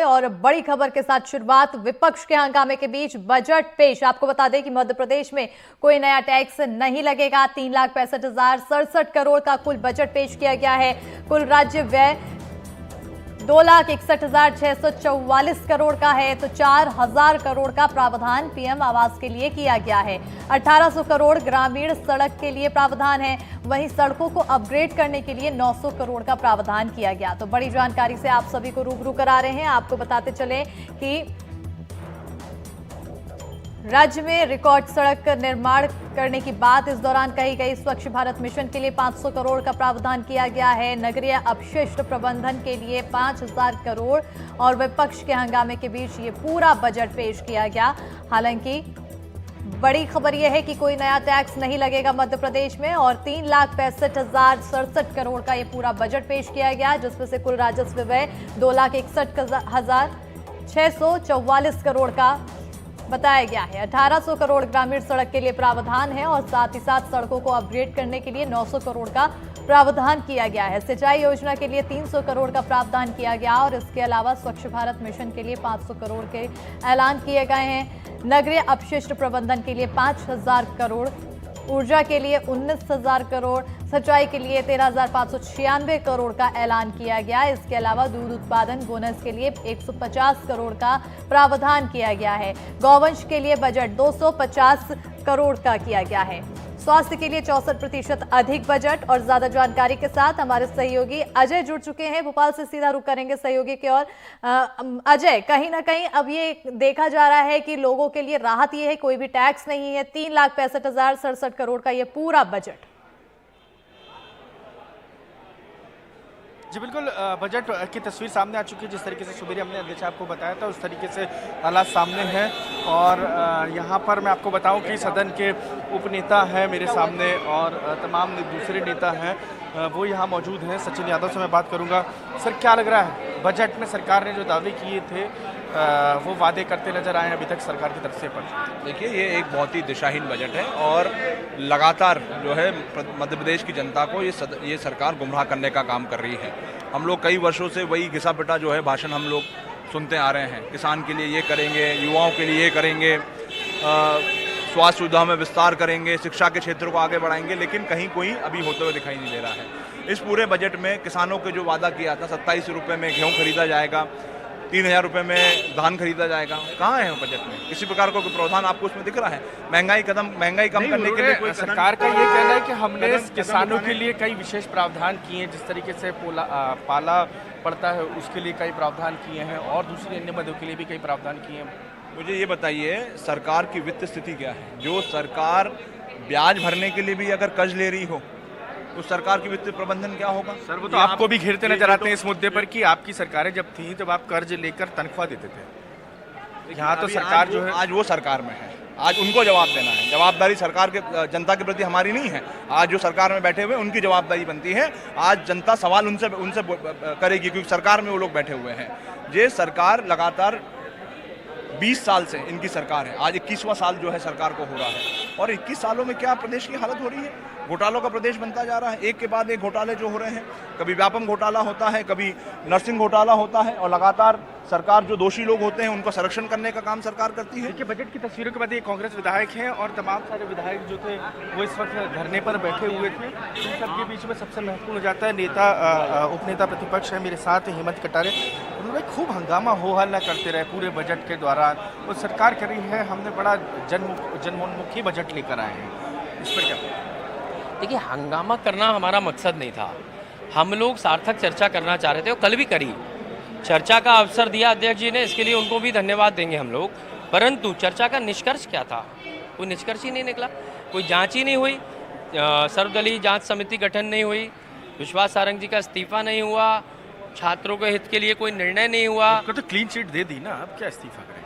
और बड़ी खबर के साथ शुरुआत। विपक्ष के हंगामे के बीच बजट पेश। आपको बता दें कि मध्य प्रदेश में कोई नया टैक्स नहीं लगेगा। 3,65,067 करोड़ का कुल बजट पेश किया गया है। कुल राज्य व्यय 2,61,644 करोड़ का है, तो 4,000 करोड़ का प्रावधान पीएम आवास के लिए किया गया है। 1,800 करोड़ ग्रामीण सड़क के लिए प्रावधान है। वहीं सड़कों को अपग्रेड करने के लिए 900 करोड़ का प्रावधान किया गया। तो बड़ी जानकारी से आप सभी को रूबरू करा रहे हैं। आपको बताते चले कि राज्य में रिकॉर्ड सड़क निर्माण करने की बात इस दौरान कही गई। स्वच्छ भारत मिशन के लिए 500 करोड़ का प्रावधान किया गया है। नगरीय अपशिष्ट प्रबंधन के लिए 5,000 करोड़ और विपक्ष के हंगामे के बीच ये पूरा बजट पेश किया गया। हालांकि बड़ी खबर यह है कि कोई नया टैक्स नहीं लगेगा मध्य प्रदेश में और 3,65,067 करोड़ का ये पूरा बजट पेश किया गया, जिसमें से कुल राजस्व व्यय 2,61,644 करोड़ का बताया गया है। 1,800 करोड़ ग्रामीण सड़क के लिए प्रावधान है और साथ ही साथ सड़कों को अपग्रेड करने के लिए 900 करोड़ का प्रावधान किया गया है। सिंचाई योजना के लिए 300 करोड़ का प्रावधान किया गया और इसके अलावा स्वच्छ भारत मिशन के लिए 500 करोड़ के ऐलान किए गए हैं। नगरीय अपशिष्ट प्रबंधन के लिए 5,000 करोड़, ऊर्जा के लिए 19,000 करोड़, सिंचाई के लिए 13,596 करोड़ का ऐलान किया गया। इसके अलावा दूध उत्पादन बोनस के लिए 150 करोड़ का प्रावधान किया गया है। गौवंश के लिए बजट 250 करोड़ का किया गया है। स्वास्थ्य के लिए 64% अधिक बजट। और ज्यादा जानकारी के साथ हमारे सहयोगी अजय जुड़ चुके हैं। भोपाल से सीधा रुख करेंगे सहयोगी के और अजय, कहीं ना कहीं अब ये देखा जा रहा है कि लोगों के लिए राहत ये है, कोई भी टैक्स नहीं है। 3,65,067 करोड़ का ये पूरा बजट। जी बिल्कुल, बजट की तस्वीर सामने आ चुकी है। जिस तरीके से सुबह हमने अध्यक्ष आपको बताया था, उस तरीके से हालात सामने हैं। और यहाँ पर मैं आपको बताऊं कि सदन के उपनेता हैं मेरे सामने और तमाम दूसरे नेता हैं, वो यहाँ मौजूद हैं। सचिन यादव से मैं बात करूँगा। सर, क्या लग रहा है बजट में सरकार ने जो दावे किए थे वो वादे करते नजर आए अभी तक सरकार की तरफ से? पर देखिए, ये एक बहुत ही दिशाहीन बजट है और लगातार जो है मध्य प्रदेश की जनता को ये सरकार गुमराह करने का काम कर रही है। हम लोग कई वर्षों से वही घिसा पिटा जो है भाषण हम लोग सुनते आ रहे हैं। किसान के लिए ये करेंगे, युवाओं के लिए ये करेंगे, स्वास्थ्य सुविधाओं में विस्तार करेंगे, शिक्षा के क्षेत्र को आगे बढ़ाएंगे, लेकिन कहीं कोई अभी होते हुए दिखाई नहीं दे रहा है। इस पूरे बजट में किसानों के जो वादा किया था, 27 रुपये में गेहूँ खरीदा जाएगा, 3,000 रुपये में धान खरीदा जाएगा, कहाँ है बजट में? किसी प्रकार का कोई प्रावधान आपको उसमें दिख रहा है? महंगाई कम करने के लिए कोई सरकार का ये कहना है कि हमने किसानों के लिए कई विशेष प्रावधान किए हैं। जिस तरीके से पाला पड़ता है उसके लिए कई प्रावधान किए हैं और दूसरी अन्य मदों के लिए भी कई प्रावधान किए हैं। मुझे ये बताइए, सरकार की वित्त स्थिति क्या है? जो सरकार ब्याज भरने के लिए भी अगर कर्ज ले रही हो तो सरकार की वित्तीय प्रबंधन क्या होगा? सर, वो तो आपको भी घेरते नजर आते हैं इस मुद्दे पर कि आपकी सरकारें जब थी तब आप कर्ज लेकर तनख्वाह देते थे। यहाँ तो सरकार जो है आज वो सरकार में है, आज उनको जवाब देना है। जवाबदारी सरकार के जनता के प्रति हमारी नहीं है। आज जो सरकार में बैठे हुए हैं उनकी जवाबदारी बनती है। आज जनता सवाल उनसे करेगी, क्योंकि सरकार में वो लोग बैठे हुए हैं। ये सरकार लगातार 20 साल से इनकी सरकार है, आज 21वां साल जो है सरकार को हो रहा है। और 21 सालों में क्या प्रदेश की हालत हो रही है? घोटालों का प्रदेश बनता जा रहा है। एक के बाद एक घोटाले जो हो रहे हैं, कभी व्यापम घोटाला होता है, कभी नर्सिंग घोटाला होता है, और लगातार सरकार जो दोषी लोग होते हैं उनको संरक्षण करने का काम सरकार करती है। देखिए, बजट की तस्वीरों के बाद ये कांग्रेस विधायक हैं और तमाम सारे विधायक जो थे वो इस वक्त धरने पर बैठे हुए थे। इन सबके बीच में सबसे महत्वपूर्ण हो जाता है उपनेता प्रतिपक्ष है मेरे साथ हेमंत कटारे। उन्होंने खूब हंगामा हो हल्ला करते रहे पूरे बजट के दौरान। वो सरकार कर रही है हमने बड़ा जनोन्मुखी बजट लेकर आए हैं, इस पर क्या? देखिए, हंगामा करना हमारा मकसद नहीं था। हम लोग सार्थक चर्चा करना चाह रहे थे और कल भी करी। चर्चा का अवसर दिया अध्यक्ष जी ने, इसके लिए उनको भी धन्यवाद देंगे हम लोग। परंतु चर्चा का निष्कर्ष क्या था? कोई निष्कर्ष ही नहीं निकला, कोई जांच ही नहीं हुई, सर्वदलीय जांच समिति गठन नहीं हुई, विश्वास सारंग जी का इस्तीफा नहीं हुआ, छात्रों के हित के लिए कोई निर्णय नहीं हुआ। तो क्लीन चिट दे दी ना, अब क्या इस्तीफा करें?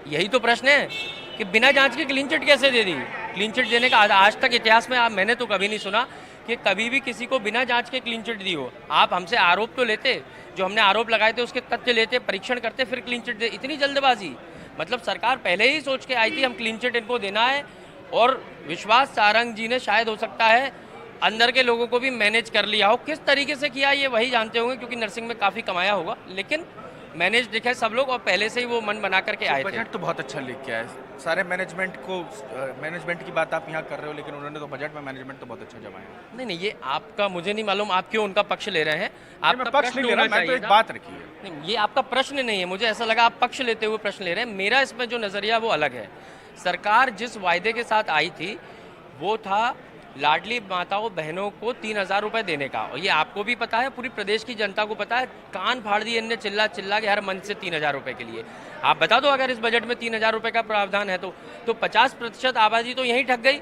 यही तो प्रश्न है कि बिना जांच के क्लीन चिट कैसे दे दी? क्लीन चिट देने का आज तक इतिहास में मैंने तो कभी नहीं सुना कि कभी भी किसी को बिना जांच के क्लीन चिट दी हो। आप हमसे आरोप तो लेते, जो हमने आरोप लगाए थे उसके तथ्य लेते, परीक्षण करते, फिर क्लीन चिट दे। इतनी जल्दबाजी, मतलब सरकार पहले ही सोच के आई थी हम क्लीन चिट इनको देना है। और विश्वास सारंग जी ने शायद हो सकता है अंदर के लोगों को भी मैनेज कर लिया हो। किस तरीके से किया ये वही जानते होंगे, क्योंकि नर्सिंग में काफ़ी कमाया होगा। लेकिन मैनेज दिखे सब लोग, और पहले से ही वो मन बना करके आए थे। बजट तो बहुत अच्छा लिख के आया है। सारे मैनेजमेंट की बात आप यहाँ कर रहे हो, लेकिन उन्होंने तो बजट में मैनेजमेंट तो बहुत अच्छा जमाया है। नहीं, ये आपका मुझे नहीं मालूम, आप क्यों उनका पक्ष ले रहे हैं। आपका पक्ष नहीं ले रहा, मैं तो एक बात रखी है। नहीं, ये आपका प्रश्न नहीं है, मुझे ऐसा लगा आप पक्ष लेते हुए प्रश्न ले रहे हैं। मेरा इसमें जो नज़रिया वो अलग है। सरकार जिस वायदे के साथ आई थी वो था लाडली माताओं बहनों को 3,000 रुपये देने का, और ये आपको भी पता है, पूरी प्रदेश की जनता को पता है। कान फाड़ दिए इनने चिल्ला चिल्ला के हर मंच से 3,000 रुपये के लिए। आप बता दो अगर इस बजट में 3,000 रुपये का प्रावधान है तो 50% आबादी तो यहीं ठग गई।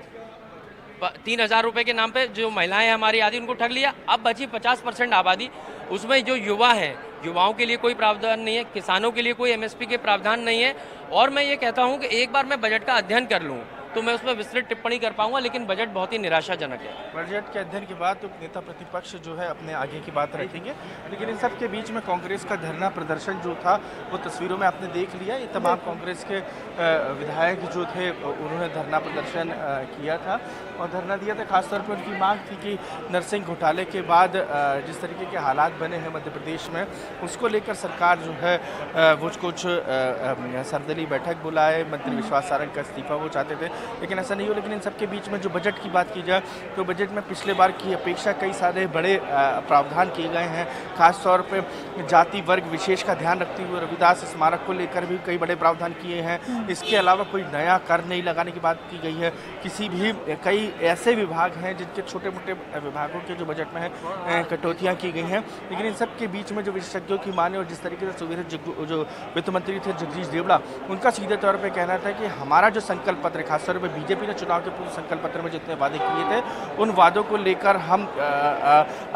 3,000 रुपये के नाम पे जो महिलाएं हमारी आदि उनको ठग लिया। अब बची 50% आबादी, उसमें जो युवा हैं, युवाओं के लिए कोई प्रावधान नहीं है, किसानों के लिए कोई एमएसपी के प्रावधान नहीं है। और मैं ये कहता हूँ कि एक बार मैं बजट का अध्ययन कर लूँ तो मैं उसमें विस्तृत टिप्पणी कर पाऊंगा, लेकिन बजट बहुत ही निराशाजनक है। बजट के अध्ययन के बाद तो नेता प्रतिपक्ष जो है अपने आगे की बात रखेंगे, लेकिन इन सब के बीच में कांग्रेस का धरना प्रदर्शन जो था वो तस्वीरों में आपने देख लिया। ये तमाम कांग्रेस के विधायक जो थे उन्होंने धरना प्रदर्शन किया था और धरना दिया था। खासतौर पर उनकी मांग थी कि नरसिंह घोटाले के बाद जिस तरीके के हालात बने हैं मध्य प्रदेश में, उसको लेकर सरकार जो है वो कुछ सर्वदलीय बैठक बुलाए, मंत्री विश्वास सारंग का इस्तीफा वो चाहते थे, लेकिन ऐसा नहीं हो। लेकिन इन सब के बीच में जो बजट की बात की जाए तो बजट में पिछले बार की अपेक्षा कई सारे बड़े प्रावधान किए गए हैं। खासतौर पे जाति वर्ग विशेष का ध्यान रखते हुए रविदास स्मारक को लेकर भी कई बड़े प्रावधान किए हैं। इसके अलावा कोई नया कर नहीं लगाने की बात की गई है। किसी भी कई ऐसे विभाग हैं जिनके छोटे मोटे विभागों के जो बजट में है कटौतियाँ की गई हैं। लेकिन इन सब के बीच में जो विशेषज्ञों की माने और जिस तरीके से सुबह जो वित्त मंत्री थे जगदीश देवड़ा, उनका सीधे तौर पर कहना था कि हमारा जो संकल्प पत्र, खासतौर पर बीजेपी ने चुनाव के पूर्व संकल्प पत्र में जितने वादे किए थे उन वादों को लेकर हम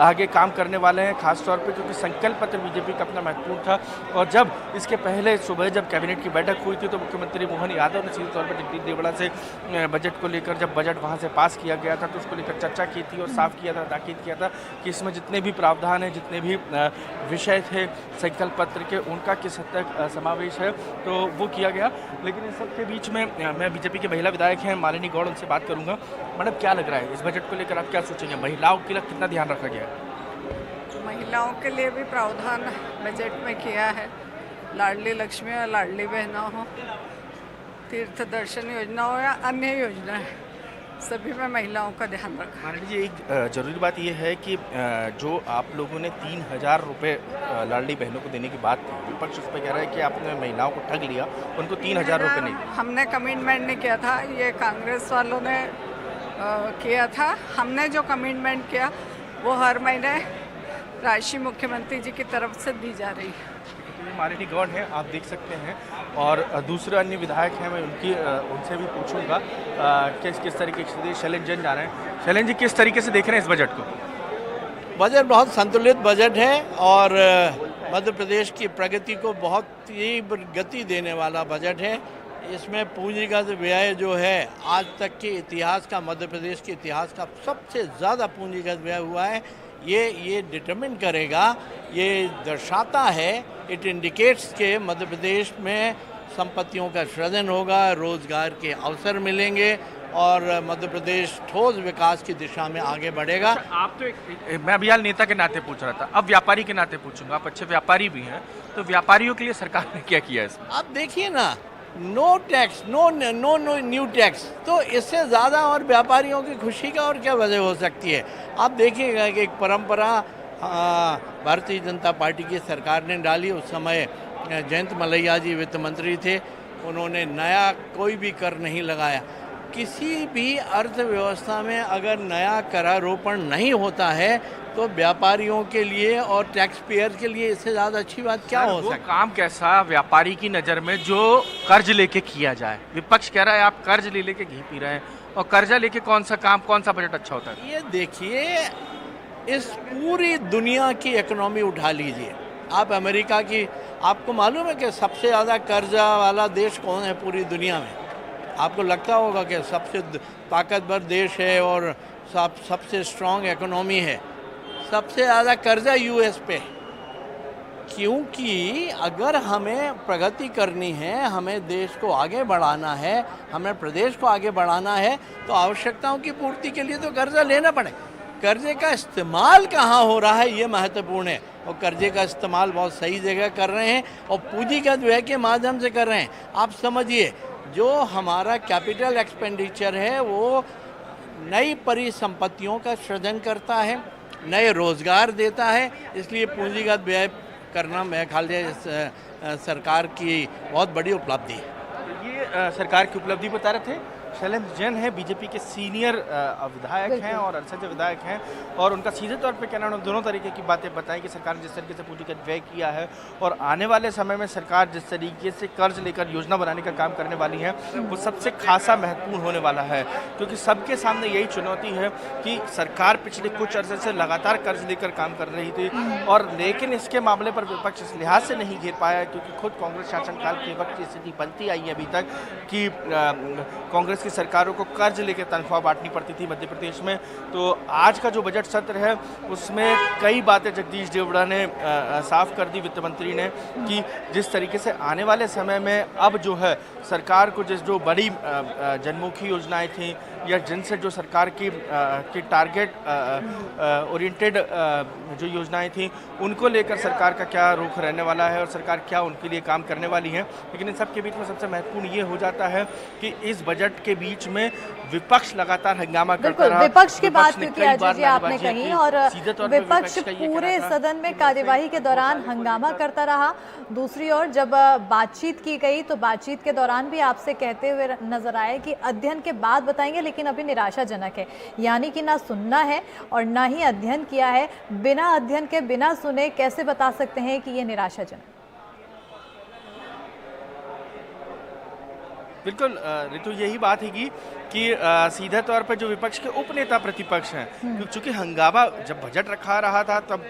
आगे काम करने वाले हैं। खासतौर पे क्योंकि संकल्प पत्र बीजेपी का अपना महत्वपूर्ण था। और जब इसके पहले सुबह जब कैबिनेट की बैठक हुई थी तो मुख्यमंत्री मोहन यादव ने सीधे तौर पर जगदीश देवड़ा से बजट को लेकर, जब बजट वहाँ से पास किया गया था तो उसको लेकर चर्चा की थी और साफ किया था, ताकीद किया था कि इसमें जितने भी प्रावधान हैं, जितने भी विषय थे संकल्प पत्र के, उनका किस हद तक समावेश है तो वो किया गया। लेकिन इन सब के बीच में मैं बीजेपी के महिला विधायक हैं मालिनी गौड़, उनसे बात करूंगा। मैडम, क्या लग रहा है इस बजट को लेकर, आप क्या सोचेंगे? महिलाओं के लिए कितना ध्यान रखा गया है? महिलाओं के लिए भी प्रावधान बजट में किया है। लाडली लक्ष्मी और लाडली बहनों हो, तीर्थ दर्शन योजना हो या अन्य योजना है, सभी में महिलाओं का ध्यान रखा। मान लीजिए एक ज़रूरी बात यह है कि जो आप लोगों ने 3,000 रुपये लाडली बहनों को देने की बात थी, विपक्ष उस पर कह रहा है कि आपने महिलाओं को ठग लिया, उनको 3,000 रुपये नहीं दिए। हमने कमिटमेंट नहीं किया था, ये कांग्रेस वालों ने किया था। हमने जो कमिटमेंट किया वो हर महीने राशि मुख्यमंत्री जी की तरफ से दी जा रही है। मालिनी गौड़ हैं, आप देख सकते हैं, और दूसरे अन्य विधायक हैं, मैं उनसे भी पूछूंगा किस तरीके से शैलेंद्र जैन जा रहे हैं। शैलेंद्र जी, किस तरीके से देख रहे हैं इस बजट को? बजट बहुत संतुलित बजट है और मध्य प्रदेश की प्रगति को बहुत तीव्र गति देने वाला बजट है। इसमें पूंजीगत व्यय जो है आज तक के इतिहास का, मध्य प्रदेश के इतिहास का सबसे ज़्यादा पूंजीगत व्यय हुआ है। ये डिटरमिन करेगा, ये दर्शाता है, इट इंडिकेट्स के मध्य प्रदेश में संपत्तियों का सृजन होगा, रोजगार के अवसर मिलेंगे और मध्य प्रदेश ठोस विकास की दिशा में आगे बढ़ेगा। आप तो मैं अभियान नेता के नाते पूछ रहा था, अब व्यापारी के नाते पूछूंगा। आप अच्छे व्यापारी भी हैं, तो व्यापारियों के लिए सरकार ने क्या किया इसमें? आप देखिए ना, no tax, no new tax, तो इससे ज़्यादा और व्यापारियों की खुशी का और क्या वजह हो सकती है? आप देखिएगा कि एक परंपरा भारतीय जनता पार्टी की सरकार ने डाली। उस समय जयंत मलैया जी वित्त मंत्री थे, उन्होंने नया कोई भी कर नहीं लगाया। किसी भी अर्थव्यवस्था में अगर नया करारोपण नहीं होता है तो व्यापारियों के लिए और टैक्स पेयर के लिए इससे ज़्यादा अच्छी बात क्या हो सकती है? काम कैसा व्यापारी की नज़र में जो कर्ज लेके किया जाए? विपक्ष कह रहा है आप कर्ज ले लेके घी पी रहे हैं, और कर्जा लेके कौन सा काम, कौन सा बजट अच्छा होता है? ये देखिए, इस पूरी दुनिया की इकोनॉमी उठा लीजिए। आप अमेरिका की, आपको मालूम है कि सबसे ज़्यादा कर्जा वाला देश कौन है पूरी दुनिया में? आपको लगता होगा कि सबसे ताकतवर देश है और सबसे स्ट्रॉन्ग इकोनॉमी है। सबसे ज़्यादा कर्जा यूएस पे, क्योंकि अगर हमें प्रगति करनी है, हमें देश को आगे बढ़ाना है, हमें प्रदेश को आगे बढ़ाना है, तो आवश्यकताओं की पूर्ति के लिए तो कर्जा लेना पड़े। कर्जे का इस्तेमाल कहाँ हो रहा है ये महत्वपूर्ण है। और कर्जे का इस्तेमाल बहुत सही जगह कर रहे हैं और पूंजीगत व्यय के माध्यम से कर रहे हैं। आप समझिए, जो हमारा कैपिटल एक्सपेंडिचर है वो नई परिसंपत्तियों का सृजन करता है, नए रोजगार देता है, इसलिए पूंजीगत व्यय करना मेरे ख्याल से सरकार की बहुत बड़ी उपलब्धि है। ये सरकार की उपलब्धि बता रहे थे शैलेंद्र जैन है, बीजेपी के सीनियर विधायक हैं और संसदीय विधायक हैं, और उनका सीधे तौर पे कहना, उन्होंने दोनों तरीके की बातें बताई कि सरकार ने जिस तरीके से पूंजीगत व्यय किया है और आने वाले समय में सरकार जिस तरीके से कर्ज लेकर योजना बनाने का काम करने वाली है वो सबसे खासा महत्वपूर्ण होने वाला है, क्योंकि सबके सामने यही चुनौती है कि सरकार पिछले कुछ अरसे से लगातार कर्ज लेकर काम कर रही थी, और लेकिन इसके मामले पर विपक्ष इस लिहाज से नहीं घेर पाया क्योंकि खुद कांग्रेस शासनकाल के वक्त की स्थिति बनती आई है अभी तक कि कांग्रेस की सरकारों को कर्ज लेकर तनख्वाह बांटनी पड़ती थी मध्य प्रदेश में। तो आज का जो बजट सत्र है उसमें कई बातें जगदीश देवड़ा ने साफ कर दी, वित्त मंत्री ने, कि जिस तरीके से आने वाले समय में अब जो है सरकार को जो बड़ी जनमुखी योजनाएं थी या जिनसे जो सरकार की टारगेट ओरिएंटेड जो योजनाएं थी उनको लेकर सरकार का क्या रुख रहने वाला है और सरकार क्या उनके लिए काम करने वाली है। लेकिन इन सब के बीच में सबसे महत्वपूर्ण ये हो जाता है कि इस बजट के बीच में विपक्ष लगातार हंगामा करता रहा। विपक्ष की बात क्योंकि अजय जी आपने कही, और विपक्ष पूरे सदन में कार्यवाही के दौरान हंगामा करता रहा। दूसरी ओर जब बातचीत की गई तो बातचीत के दौरान भी आपसे कहते हुए नजर आए कि अध्ययन के बाद बताएंगे, लेकिन अभी निराशाजनक है, यानी कि ना सुनना है और ना ही अध्ययन किया है। बिना अध्ययन के, बिना सुने कैसे बता सकते हैं कि ये निराशाजनक? बिल्कुल ऋतु, यही बात है कि सीधे तौर पर जो विपक्ष के उपनेता प्रतिपक्ष हैं, क्योंकि हंगामा जब बजट रखा रहा था तब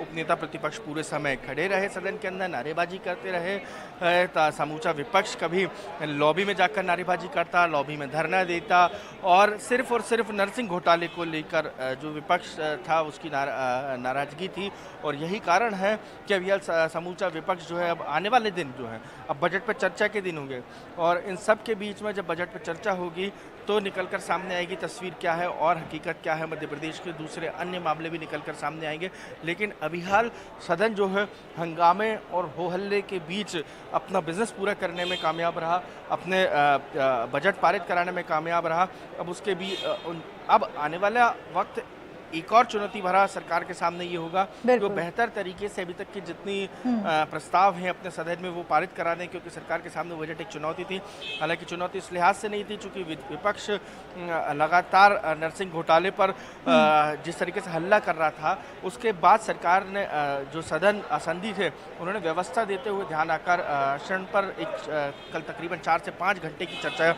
उपनेता प्रतिपक्ष पूरे समय खड़े रहे सदन के अंदर, नारेबाजी करते रहे। समूचा विपक्ष कभी लॉबी में जाकर नारेबाजी करता, लॉबी में धरना देता, और सिर्फ नरसिंह घोटाले को लेकर जो विपक्ष था उसकी नाराजगी थी। और यही कारण है कि अब यह समूचा विपक्ष जो है अब आने वाले दिन जो है अब बजट पर चर्चा के दिन होंगे, और इन सब के बीच में जब बजट पर चर्चा होगी तो निकलकर सामने आएगी तस्वीर क्या है और हकीकत क्या है। मध्य प्रदेश के दूसरे अन्य मामले भी निकलकर सामने आएंगे, लेकिन अभी हाल सदन जो है हंगामे और हो हल्ले के बीच अपना बिजनेस पूरा करने में कामयाब रहा, अपने बजट पारित कराने में कामयाब रहा। अब उसके भी अब आने वाला वक्त एक और चुनौती भरा सरकार के सामने ये होगा कि बेहतर तरीके से अभी तक की जितनी प्रस्ताव हैं अपने सदन में वो पारित करा दें, क्योंकि सरकार के सामने बजट एक चुनौती थी। हालांकि चुनौती इस लिहाज से नहीं थी चूँकि विपक्ष लगातार नरसिंह घोटाले पर जिस तरीके से हल्ला कर रहा था, उसके बाद सरकार ने जो सदन आसंदी थे उन्होंने व्यवस्था देते हुए ध्यान आकर्षण पर कल तकरीबन 4 से 5 घंटे की चर्चा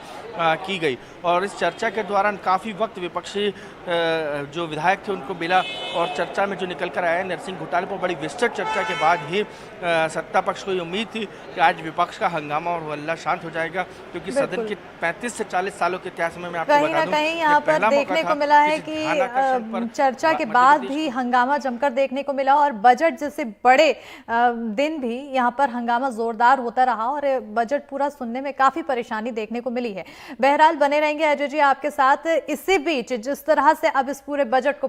की गई, और इस चर्चा के दौरान काफ़ी वक्त विपक्षी जो विधायक थे उनको मिला, और चर्चा में जो निकल कर आया नरसिंह घोटाले पर बड़ी विस्तृत चर्चा के बाद ही सत्ता पक्ष को ये उम्मीद थी कि आज विपक्ष का हंगामा और हल्ला शांत हो जाएगा, क्योंकि सदन के 35 से 40 सालों के इतिहास में मैं आपको बता दूं, कहीं ना कहीं यहाँ पर देखने को मिला है कि चर्चा के बाद भी हंगामा जमकर देखने को मिला, और बजट जैसे बड़े दिन भी यहाँ पर हंगामा जोरदार होता रहा और बजट पूरा सुनने में काफी परेशानी देखने को मिली है। बहरहाल बने रहेंगे अजय जी आपके साथ। इसी बीच जिस तरह से अब इस पूरे बजट को